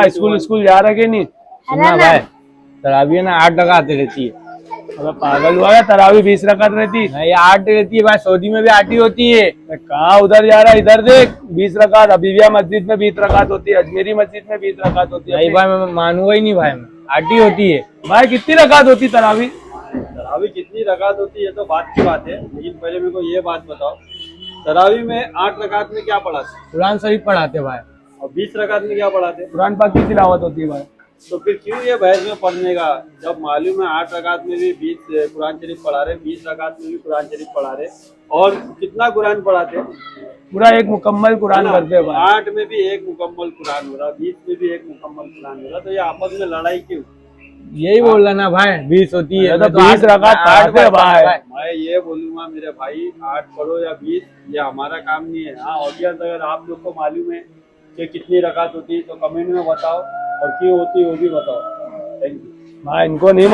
School school जा रखे नहीं सुनना भाई, तरावी ना 8 रकात रहती है। अबे पागल हुआ है, तरावी 20 रकात रहती है। नहीं 8 रहती है भाई, सऊदी में भी 8 ही होती है। कहाँ उधर जा रहा है, इधर देख 20 रकात। अबीबिया मस्जिद में 20 रकात होती है, अजमेरी मस्जिद में 20 रकात होती है। नहीं भाई मैं मानूंगा ही नहीं भाई, मैं 8 ही होती है। भाई कितनी रकात होती है तरावी? तरावी कितनी रकात होती है तो बात की बात है, लेकिन पहले मेरे को ये बात बताओ, तरावी में 8 रकात में क्या पढ़ाते कुरान शरीफ पढ़ाते भाई, और 20 रकात में क्या पढ़ाते? कुरान पाक की तिलावत होती है भाई। तो फिर क्यों ये बहस में पढ़ने का, जब मालूम है 8 रकात में भी 20 कुरान शरीफ पढ़ा रहे, 20 रकात में भी कुरान शरीफ पढ़ा रहे, और कितना कुरान पढ़ाते? पूरा एक मुकम्मल कुरान करते हैं भाई। 8 में भी एक मुकम्मल कुरान हो रहा, 20 में भी एक मुकम्मल कुरान हो रहा, तो ये आपस में लड़ाई क्यों? यही बोल रहा ना भाई, 20 होती है तो 20 रकात पढ़ाते हैं भाई। मैं ये बोलूंगा मेरे भाई, 8 पढ़ो या 20, ये हमारा काम नहीं है। हाँ ऑडियंस, अगर आप लोग को मालूम है कि कितनी रकात होती है तो कमेंट में बताओ, और क्यों होती है वो भी बताओ। Thank you. भाई इनको नहीं